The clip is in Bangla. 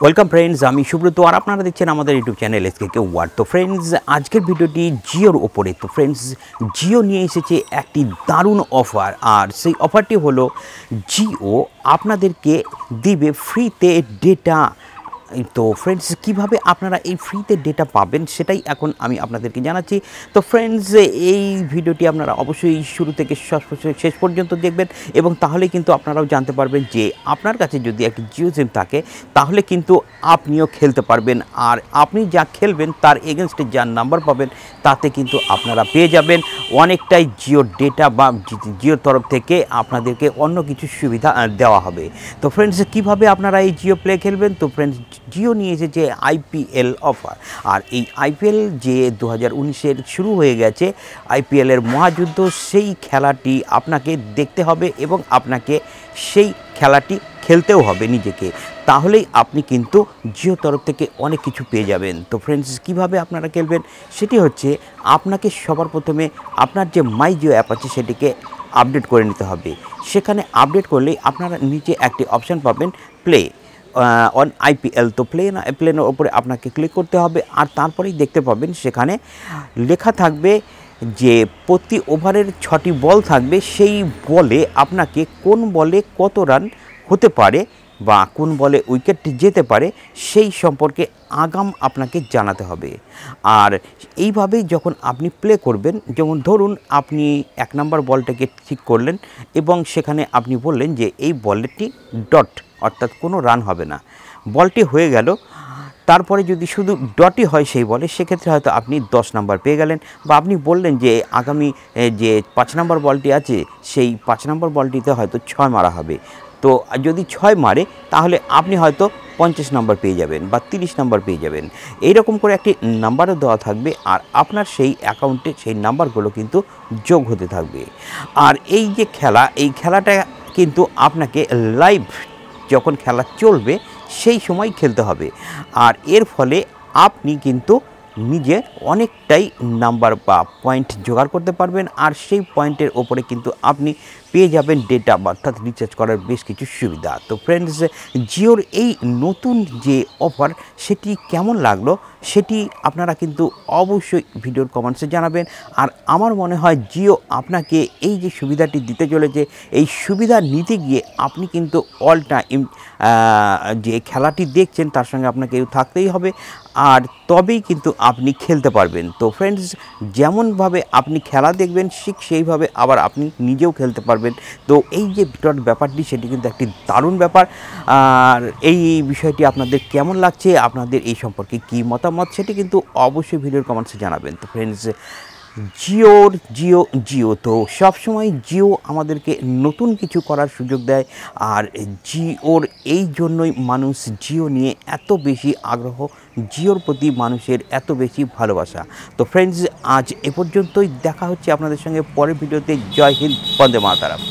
ওয়েলকাম ফ্রেন্ডস, আমি সুব্রত আর আপনারা দেখছেন আমাদের ইউটিউব চ্যানেল এসকে ওয়ার্ড। তো ফ্রেন্ডস, আজকের ভিডিওটি জিওর ওপরে। তো ফ্রেন্ডস, জিও নিয়ে এসেছে একটি দারুণ অফার, আর সেই অফারটি হলো জিও আপনাদেরকে দিবে ফ্রিতে ডেটা। তো ফ্রেন্ডস, কিভাবে আপনারা এই ফ্রিতে ডেটা পাবেন সেটাই এখন আমি আপনাদেরকে জানাচ্ছি। তো ফ্রেন্ডস, এই ভিডিওটি আপনারা অবশ্যই শুরু থেকে শেষ পর্যন্ত দেখবেন, এবং তাহলে কিন্তু আপনারাও জানতে পারবেন যে আপনার কাছে যদি একটি জিও সিম থাকে তাহলে কিন্তু আপনিও খেলতে পারবেন, আর আপনি যা খেলবেন তার এগেনস্টে যা নাম্বার পাবেন তাতে কিন্তু আপনারা পেয়ে যাবেন অনেকটাই জিওর ডেটা, বা জিওর তরফ থেকে আপনাদেরকে অন্য কিছু সুবিধা দেওয়া হবে। তো ফ্রেন্ডস, কিভাবে আপনারা এই জিও প্লে খেলবেন? তো ফ্রেন্ডস, জিও নিয়ে এসেছে আইপিএল অফার, আর এই আইপিএল যে 2019-এর শুরু হয়ে গেছে, আইপিএলের মহাযুদ্ধ, সেই খেলাটি আপনাকে দেখতে হবে এবং আপনাকে সেই খেলাটি খেলতেও হবে নিজেকে, তাহলেই আপনি কিন্তু জিও তরফ থেকে অনেক কিছু পেয়ে যাবেন। তো ফ্রেন্ডস, কিভাবে আপনারা খেলবেন সেটি হচ্ছে, আপনাকে সবার প্রথমে আপনার যে মাই জিও অ্যাপ আছে সেটিকে আপডেট করে নিতে হবে। সেখানে আপডেট করলেই আপনারা নিচে একটি অপশান পাবেন, প্লে অন আইপিএল। তো প্লেনের ওপরে আপনাকে ক্লিক করতে হবে, আর তারপরেই দেখতে পাবেন সেখানে লেখা থাকবে যে প্রতি ওভারের 6টি বল থাকবে, সেই বলে আপনাকে কোন বলে কত রান হতে পারে বা কোন বলে উইকেট যেতে পারে সেই সম্পর্কে আগাম আপনাকে জানাতে হবে। আর এইভাবেই যখন আপনি প্লে করবেন, যেমন ধরুন আপনি 1 নম্বর বলটাকে ঠিক করলেন এবং সেখানে আপনি বললেন যে এই বলটি ডট, অর্থাৎ কোনো রান হবে না, বলটি হয়ে গেল। তারপরে যদি শুধু ডটই হয় সেই বলে, সেক্ষেত্রে হয়তো আপনি 10 নাম্বার পেয়ে গেলেন। বা আপনি বললেন যে আগামী যে 5 নম্বর বলটি আছে সেই 5 নম্বর বলটিতে হয়তো 6 মারা হবে, তো যদি 6 মারে তাহলে আপনি হয়তো 50 নম্বর পেয়ে যাবেন বা 30 নম্বর পেয়ে যাবেন। এইরকম করে একটি নাম্বারও দেওয়া থাকবে, আর আপনার সেই অ্যাকাউন্টে সেই নাম্বারগুলো কিন্তু যোগ হতে থাকবে। আর এই যে খেলা, এই খেলাটা কিন্তু আপনাকে লাইভ যখন খেলা চলবে সেই সময় খেলতে হবে, আর এর ফলে আপনি কিন্তু নিজে অনেকটাই নাম্বার বা পয়েন্ট জোগাড় করতে পারবেন, আর সেই পয়েন্টের ওপরে কিন্তু আপনি পেয়ে যাবেন ডেটা, অর্থাৎ রিচার্জ করার বেশ কিছু সুবিধা। তো ফ্রেন্ডস, জিওর এই নতুন যে অফার সেটি কেমন লাগলো সেটি আপনারা কিন্তু অবশ্যই ভিডিওর কমেন্টসে জানাবেন। আর আমার মনে হয় জিও আপনাকে এই যে সুবিধাটি দিতে চলেছে, এই সুবিধা নিতে গিয়ে আপনি কিন্তু অল টাইম যে খেলাটি দেখছেন তার সঙ্গে আপনাকে থাকতেই হবে, আর তবেই কিন্তু আপনি খেলতে পারবেন। তো ফ্রেন্ডস, যেমনভাবে আপনি খেলা দেখবেন ঠিক সেইভাবে আবার আপনি নিজেও খেলতে পারবেন। তো এই যে ব্যাপারটি সেটি কিন্তু একটি দারুণ ব্যাপার। আর এই বিষয়টি আপনাদের কেমন লাগছে, আপনাদের এই সম্পর্কে কী মতামত সেটি কিন্তু অবশ্যই ভিডিওর কমেন্টসে জানাবেন। তো ফ্রেন্ডস, জিও তো সবসময় জিও আমাদেরকে নতুন কিছু করার সুযোগ দেয়, আর জিওর এই জন্যই মানুষ জিও নিয়ে এত বেশি আগ্রহ, জিওর প্রতি মানুষের এত বেশি ভালোবাসা। তো ফ্রেন্ডস, আজ এ পর্যন্তই, দেখা হচ্ছে আপনাদের সঙ্গে পরের ভিডিওতে। জয় হিন্দ, বন্দে মাতরম।